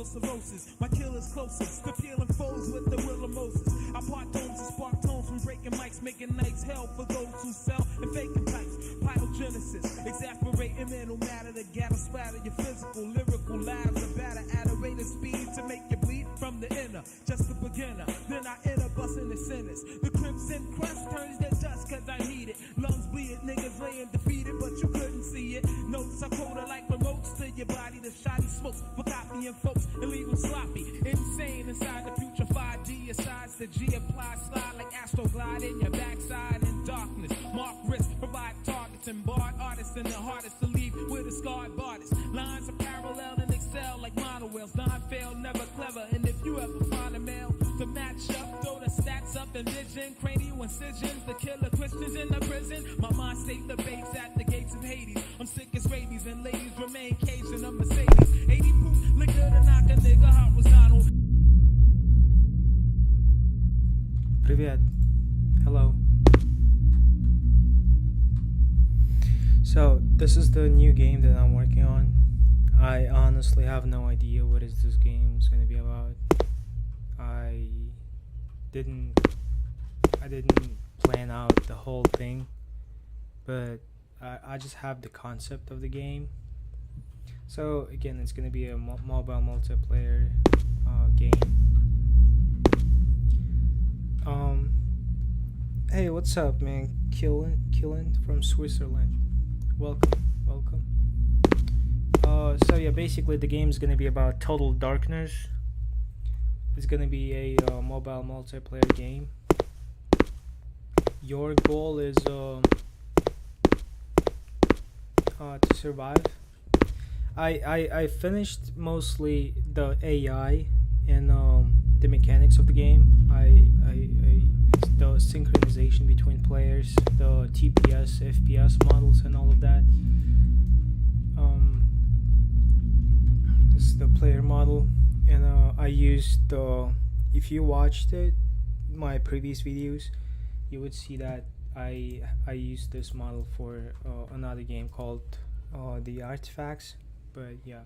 Cirrhosis. My killer's closest to peeling foes with the will of Moses. I part tones and spark tones from breaking mics, making nights hell for those who sell and faking types. Pyrogenesis, exasperating mental matter to gather splatter your physical, lyrical lives are batter at a rate of speed to make you bleed from the inner. Just a beginner, then I enter busting the sinners. The crimson crust turns to dust cause I heat it. Lungs bleed, niggas laying defeated, but you couldn't see it. Notes are colder like remotes to your body. The shoddy smokes for copying folks and leave them sloppy. Insane inside the future 5D asides the G apply slide like astroglide in your backside in darkness. Mark risk, provide targets and barred artists and the hardest to leave with a scarred artist. Lines are parallel and excel like monowells. Non-fail, never clever. And if you ever find a male to match up, throw the stats up and vision. Cranial incisions, the killer Christians in the prison. My mind state debates at the gates of Hades. I'm sick as rabies and ladies remain caged in a Mercedes. 80 proof, liquor to knock a nigga horizontal. Привет. Hello. So, this is the new game that I'm working on. I honestly have no idea what is this game is going to be about. I didn't plan out the whole thing, but I just have the concept of the game. So again, it's going to be a mobile multiplayer game. Hey, what's up, man? Killen from Switzerland. Welcome. So yeah, basically the game is going to be about Total Darkness. It's going to be a mobile multiplayer game. Your goal is to survive. I finished mostly the AI and the mechanics of the game. The synchronization between players, the TPS, FPS models, and all of that. This is the player model, and I used the. If you watched my previous videos, you would see that I used this model for another game called The Artifacts. But yeah,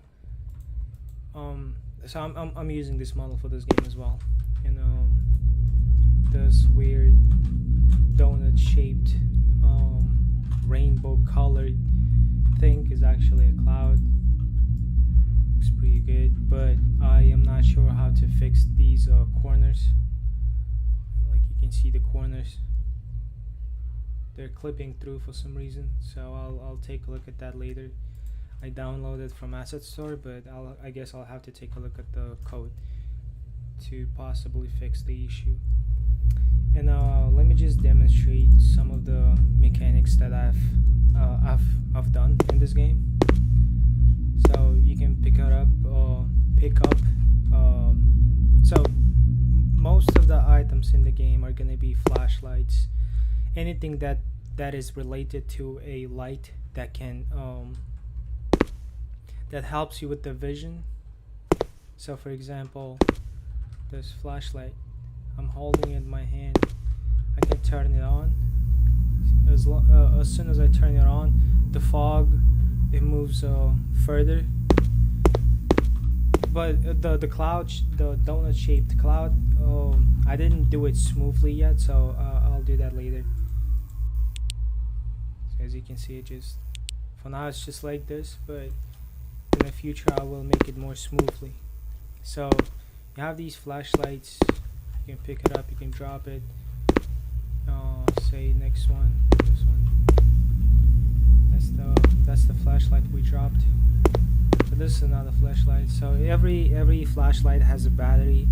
so I'm using this model for this game as well. And this weird donut shaped rainbow colored thing is actually a cloud. Looks pretty good, but I am not sure how to fix these corners. Like you can see the corners, they're clipping through for some reason, so I'll take a look at that later. I downloaded from Asset Store, but I guess I'll have to take a look at the code to possibly fix the issue. And let me just demonstrate some of the mechanics that I've done in this game. So you can pick up. So most of the items in the game are gonna be flashlights. Anything that is related to a light that can that helps you with the vision. So for example, this flashlight, I'm holding it in my hand. I can turn it on. As soon as I turn it on, the fog, it moves further. But the cloud, the donut shaped cloud, I didn't do it smoothly yet, so I'll do that later. So as you can see, for now it's just like this, but in the future I will make it more smoothly. So you have these flashlights. You can pick it up, you can drop it. Say next one, this one. That's the flashlight we dropped. So this is another flashlight. So every flashlight has a battery,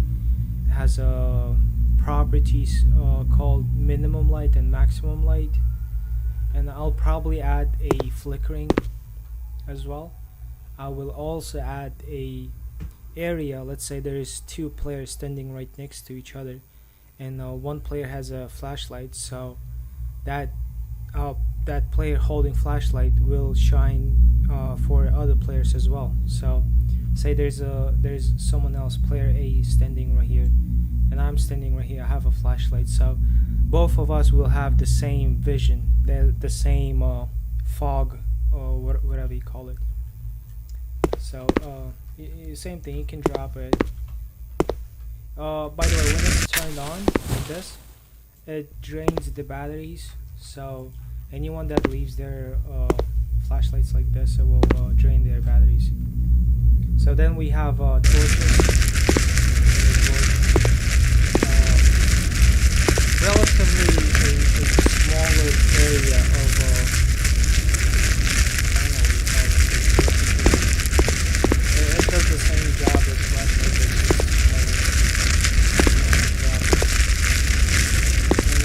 has properties called minimum light and maximum light. And I'll probably add a flickering as well. I will also add a area. Let's say there is two players standing right next to each other, and one player has a flashlight, so that uh, that player holding flashlight will shine for other players as well. So say there's someone else, player A, standing right here, and I'm standing right here. I have a flashlight, so both of us will have the same vision, the same fog, or whatever you call it. So same thing, you can drop it. By the way, when it's turned on like this, it drains the batteries. So anyone that leaves their flashlights like this, it will drain their batteries. So then we have torches. Relatively a smaller area of I don't know what you call it. It does the same job as flashlight, but it's just smaller. And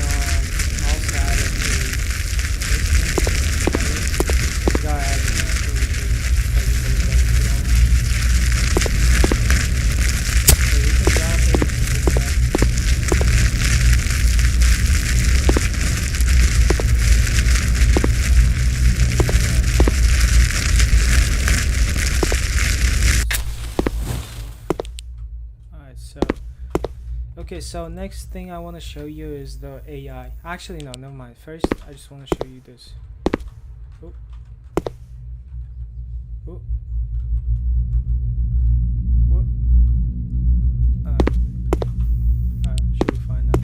also added a guy added Okay, so next thing I want to show you is the AI. Actually, no, never mind. First, I just want to show you this. Oh. Oh. What? Should be fine now.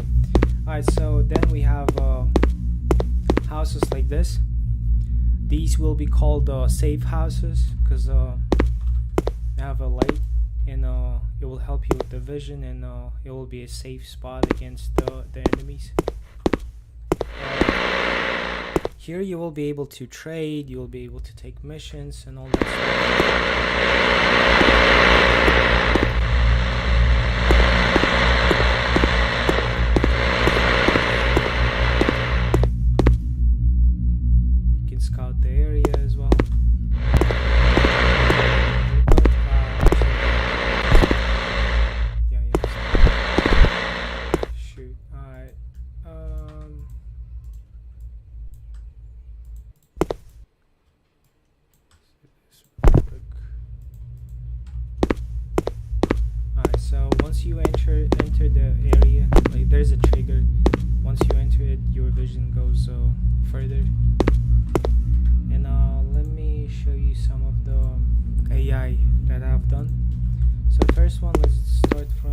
Alright, so then we have houses like this. These will be called safe houses because they have a light, and it will help you with the vision, and it will be a safe spot against the enemies. Here you will be able to trade, you will be able to take missions and all that stuff. You can scout the area as well. So once you enter the area, like there's a trigger. Once you enter it, your vision goes further. And let me show you some of the AI that I've done. So first one, let's start from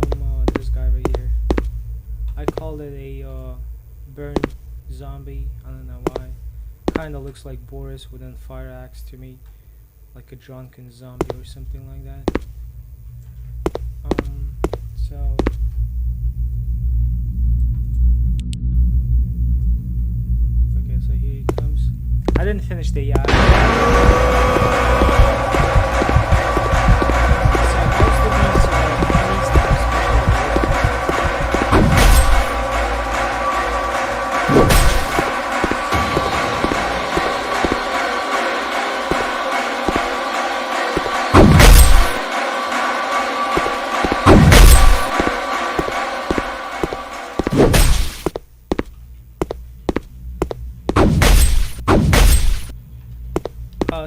this guy right here. I called it a burn zombie. I don't know why. Kinda looks like Boris with a fire axe to me, like a drunken zombie or something like that. So okay, so here he comes. I didn't finish the AI. So most of these enemies that are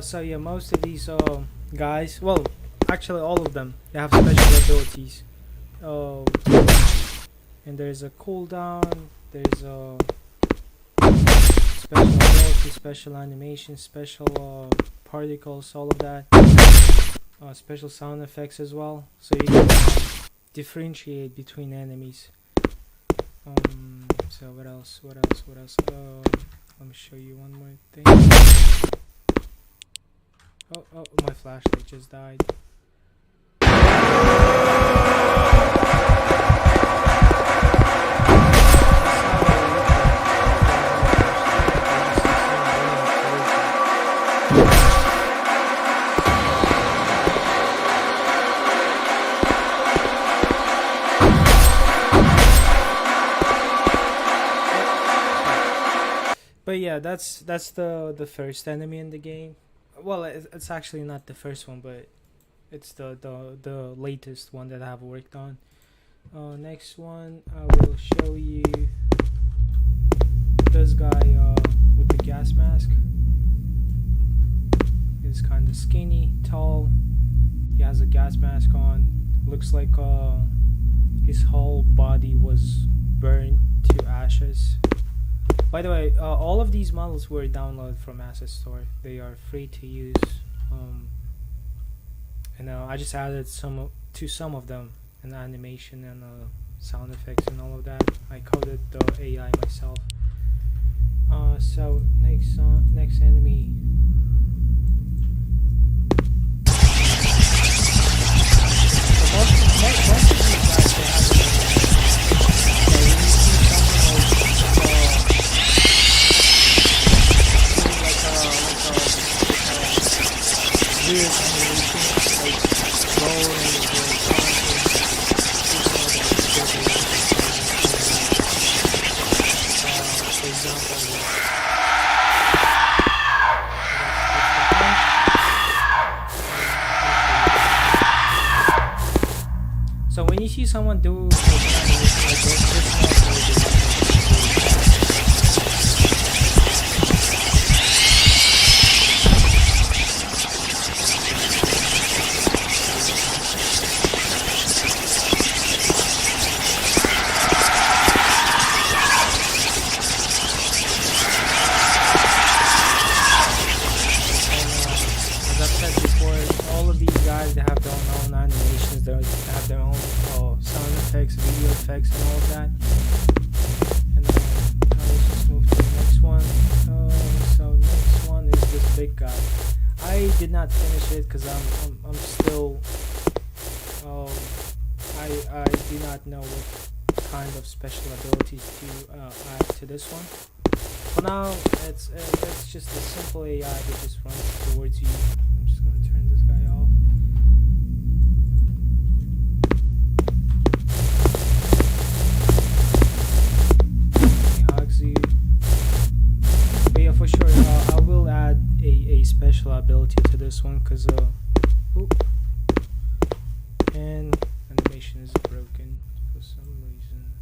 so yeah, most of these guys, well, actually all of them, they have special abilities. And there's a cooldown, there's a special ability, special animation, special particles, all of that. Special sound effects as well, so you can differentiate between enemies. So what else? Let me show you one more thing. Oh, my flashlight just died. But yeah, that's the first enemy in the game. Well, it's actually not the first one, but it's the latest one that I have worked on. Next one, I will show you this guy with the gas mask. He's kind of skinny, tall. He has a gas mask on. Looks like his whole body was burned to ashes. By the way, all of these models were downloaded from Asset Store. They are free to use. And I just added some of them, an animation and sound effects and all of that. I coded the AI myself. So next enemy. Most of these guys, they have weird animation, like rolling for example. So when you see someone do like this, they have their own animations, they have their own sound effects, video effects, and all of that. And let's just move to the next one. So next one is this big guy. I did not finish it because I'm still I do not know what kind of special abilities to add to this one. For now, it's just a simple AI that just runs towards you. I'm just gonna turn this guy off. But yeah, for sure, I will add a special ability to this one because and animation is broken for some reason.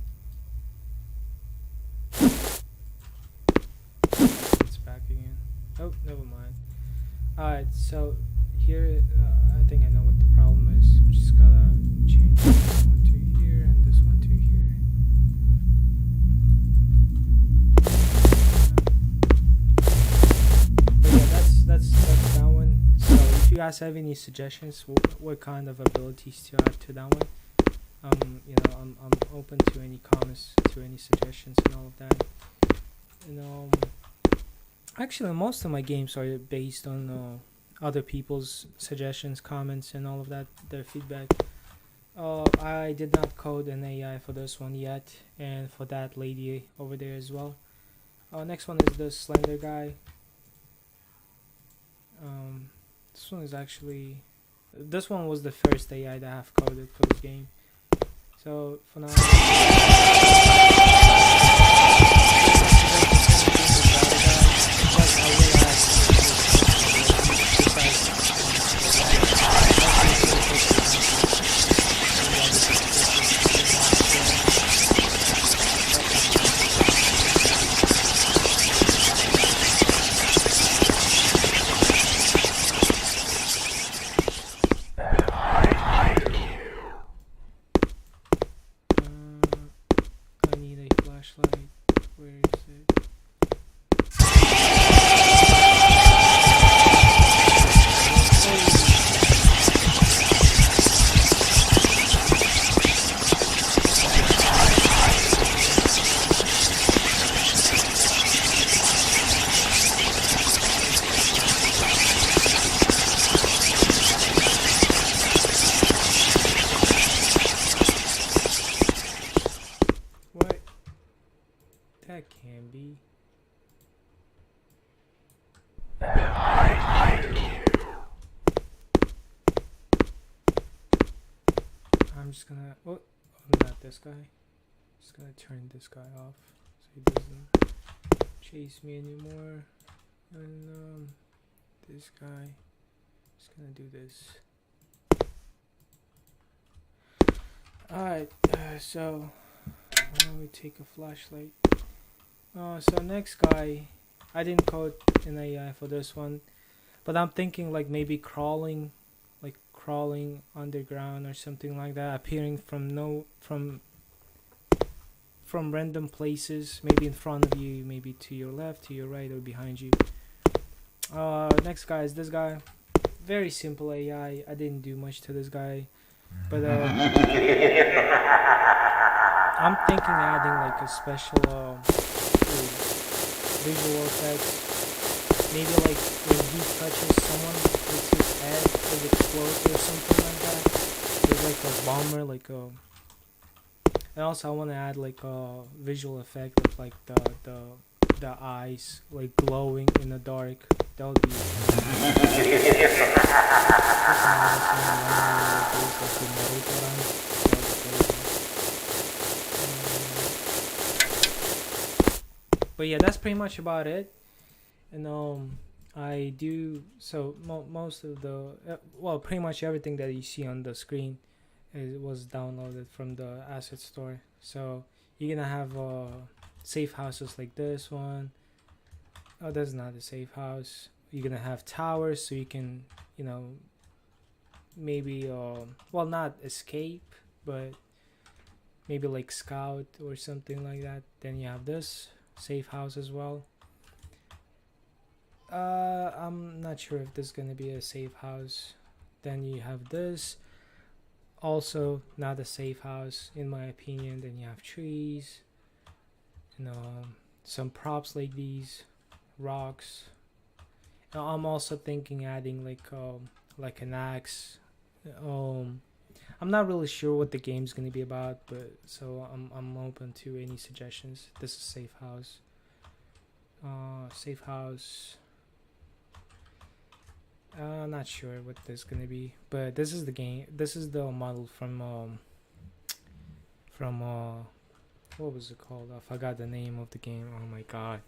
It's back again. Oh, never mind. Alright, so here I think I know what the problem is. We just gotta change this one to here and this one to here. But yeah, that's that one. So if you guys have any suggestions, what kind of abilities to add to that one, I'm open to any comments, to any suggestions, and all of that. And actually, most of my games are based on other people's suggestions, comments, and all of that, their feedback. I did not code an AI for this one yet, and for that lady over there as well. Next one is the slender guy. This one was the first AI that I have coded for this game. So for now, where is it? What? That can be. I'm just gonna. Oh, not this guy. Just gonna turn this guy off so he doesn't chase me anymore. And this guy. Just gonna do this. Alright, so let me take a flashlight. So next guy, I didn't code an AI for this one, but I'm thinking like maybe crawling, like crawling underground or something like that, appearing from no from random places, maybe in front of you, maybe to your left, to your right, or behind you. Next guy is this guy. Very simple AI. I didn't do much to this guy, but I'm thinking adding like a special visual effects. Maybe like when he touches someone, like his head will explode or something like that. There's like a bomber, like a. And also I want to add like a visual effect of like the eyes like glowing in the dark. That would be. But yeah, that's pretty much about it. And I do so most of the well, pretty much everything that you see on the screen was downloaded from the asset store. So you're gonna have safe houses like this one. Oh, that's not a safe house. You're gonna have towers, so you can, you know, maybe well, not escape, but maybe like scout or something like that. Then you have this safe house as well. I'm not sure if this is gonna be a safe house. Then you have this, also not a safe house in my opinion. Then you have trees, you know, some props like these, rocks. Now I'm also thinking adding like an axe. Um, I'm not really sure what the game's gonna be about, but so I'm open to any suggestions. This is safe house. Safe house. Not sure what this is gonna be, but this is the game. This is the model from what was it called? I forgot the name of the game. Oh my god.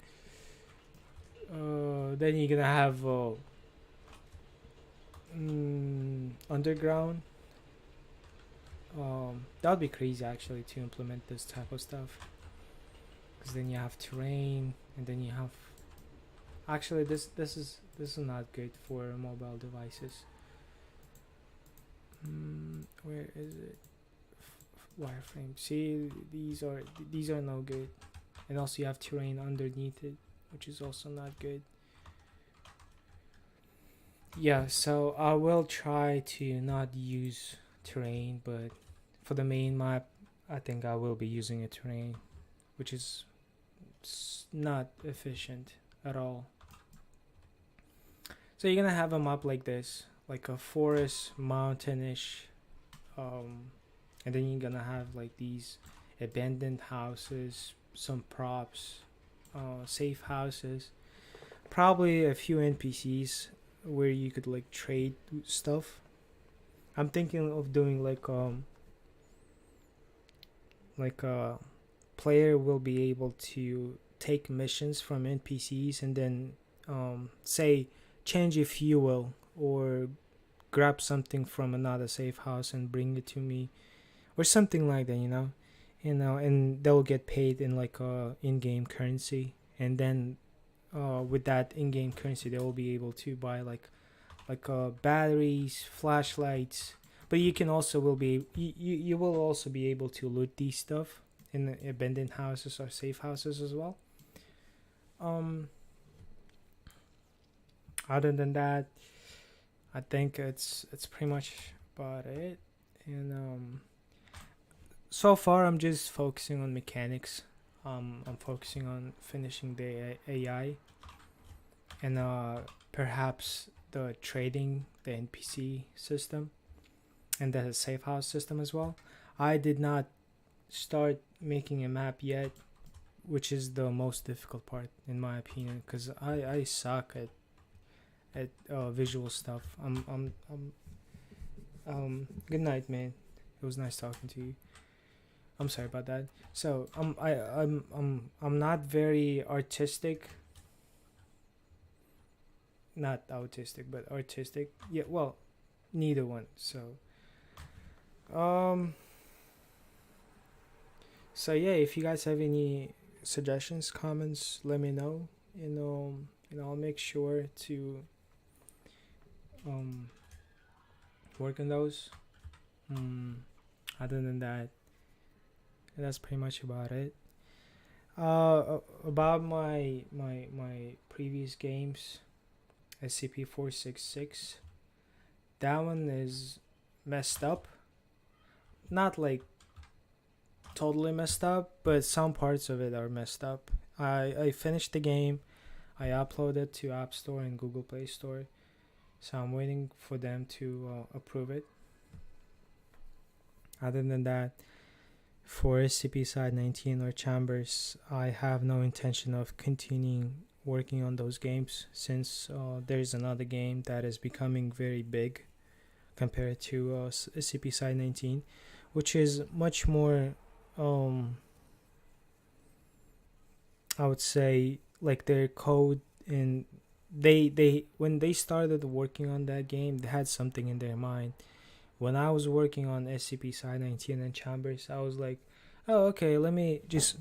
Then you're gonna have underground. That would be crazy actually to implement this type of stuff. Because then you have terrain, and then you have. Actually, this is not good for mobile devices. Where is it? Wireframe. See, these are no good, and also you have terrain underneath it, which is also not good. Yeah, so I will try to not use terrain, but for the main map, I think I will be using a terrain, which is not efficient at all. So you're gonna have a map like this, like a forest, mountainish, and then you're gonna have like these abandoned houses, some props, safe houses, probably a few NPCs where you could like trade stuff. I'm thinking of doing like a player will be able to take missions from NPCs and then say change a fuel or grab something from another safe house and bring it to me or something like that, and they'll get paid in like in-game currency, and then with that in-game currency they will be able to buy like batteries, flashlights, but you can also will be you will also be able to loot these stuff in abandoned houses or safe houses as well. um Other than that, I think it's pretty much about it. And so far I'm just focusing on mechanics. I'm focusing on finishing the AI and perhaps the trading, the NPC system, and the safe house system as well. I did not start making a map yet, which is the most difficult part in my opinion, because I suck at visual stuff. Good night, man. It was nice talking to you. I'm sorry about that. So I'm not very artistic. Not autistic, but artistic. Yeah, well, neither one. So um So yeah, if you guys have any suggestions, comments, let me know, and I'll make sure to um work on those. Um, Other than that, that's pretty much about it. About my previous games, SCP-466. That one is messed up. Not like totally messed up, but some parts of it are messed up. I finished the game. I uploaded it to App Store and Google Play Store. So I'm waiting for them to approve it. Other than that, for SCP Site 19 or Chambers, I have no intention of continuing working on those games since there's another game that is becoming very big compared to SCP Site 19, which is much more, I would say, like their code, and they when they started working on that game, they had something in their mind. When I was working on SCP Site 19 and Chambers, I was like, oh, okay, let me just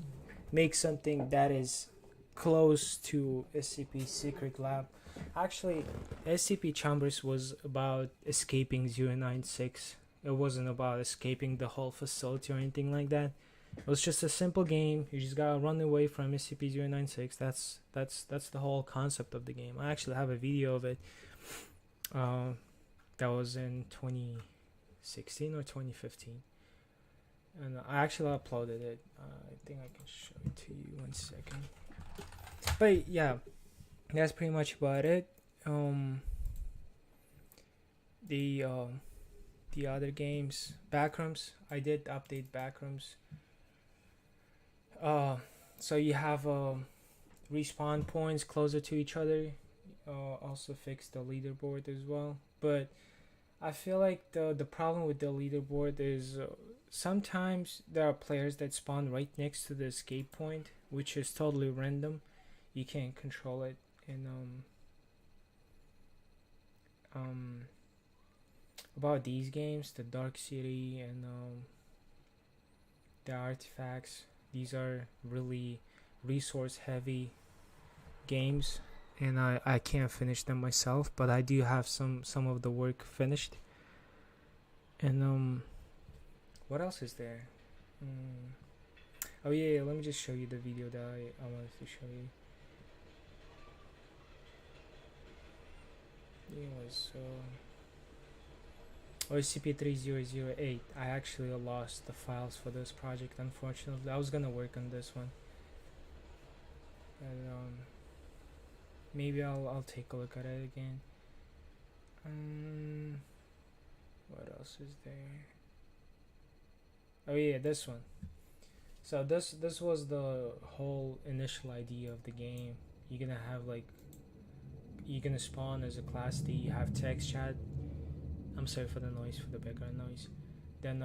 make something that is close to SCP Secret Lab. Actually, SCP Chambers was about escaping 096. It wasn't about escaping the whole facility or anything like that. It was just a simple game. You just gotta run away from SCP-096. That's the whole concept of the game. I actually have a video of it. That was in 2016 or 2015, and I actually uploaded it. I think I can show it to you 1 second. But yeah, that's pretty much about it. The other games, Backrooms. I did update Backrooms. So you have respawn points closer to each other. Also fixed the leaderboard as well. But I feel like the problem with the leaderboard is sometimes there are players that spawn right next to the escape point, which is totally random. You can't control it. And about these games, the Dark City and the Artifacts, these are really resource heavy games, and I can't finish them myself, but I do have some of the work finished. And what else is there? Oh yeah, let me just show you the video that I wanted to show you. It was SCP-3008. I actually lost the files for this project, unfortunately. I was gonna work on this one, and maybe I'll take a look at it again. What else is there? Oh yeah, this one. So this was the whole initial idea of the game. You're gonna spawn as a Class D. You have text chat. I'm sorry for the noise, for the background noise. Then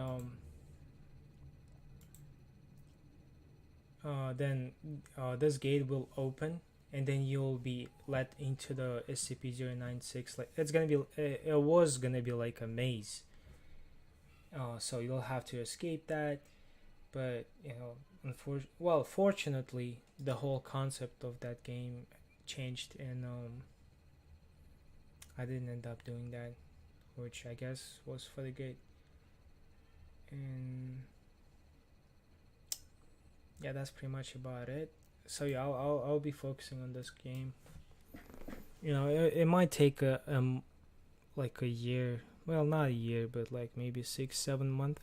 this gate will open, and then you'll be let into the SCP-096. Like it was gonna be like a maze. So you'll have to escape that, but fortunately, the whole concept of that game changed, and I didn't end up doing that, which I guess was for the good. And yeah, that's pretty much about it. So yeah, I'll be focusing on this game. It might take like a year. Well, not a year, but like maybe 6-7 months.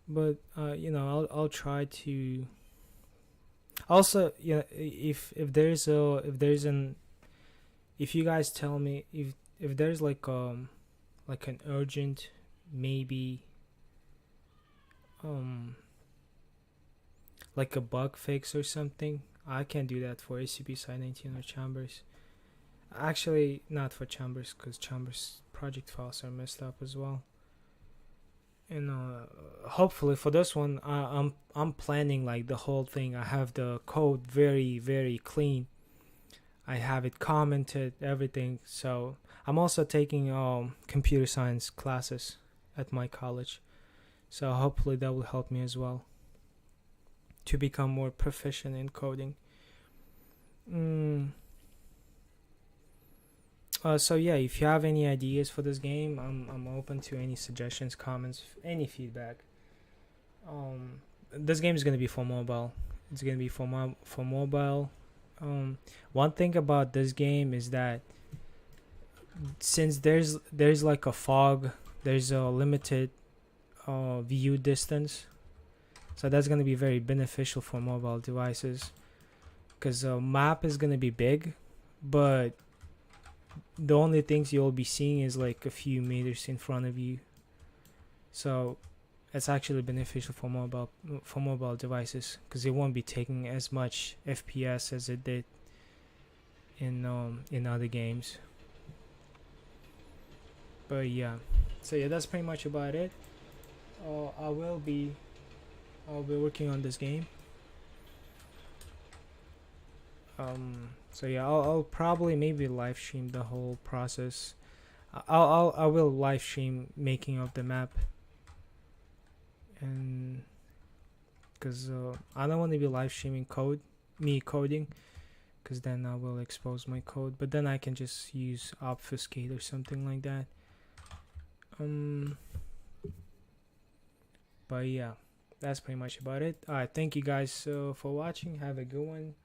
But I'll try to. Also, if you guys tell me if there's like an urgent, maybe like a bug fix or something, I can do that for SCP Site 19 or Chambers. Actually, not for Chambers, because Chambers project files are messed up as well. And hopefully for this one, I'm planning like the whole thing. I have the code very, very clean. I have it commented, everything. So I'm also taking computer science classes at my college. So hopefully that will help me as well. to become more proficient in coding. So yeah, if you have any ideas for this game, I'm open to any suggestions, comments, any feedback. This game is gonna be for mobile. It's gonna be for mobile. One thing about this game is that since there's like a fog, there's a limited view distance, so that's gonna be very beneficial for mobile devices, because the map is gonna be big, but the only things you'll be seeing is like a few meters in front of you. So it's actually beneficial for mobile devices, because it won't be taking as much FPS as it did in other games. But yeah, so yeah, that's pretty much about it. I'll be working on this game. So yeah, I'll probably maybe live stream the whole process. I will live stream making of the map, and because I don't want to be live streaming me coding, because then I will expose my code. But then I can just use obfuscate or something like that. But yeah, that's pretty much about it. Alright, thank you guys for watching. Have a good one.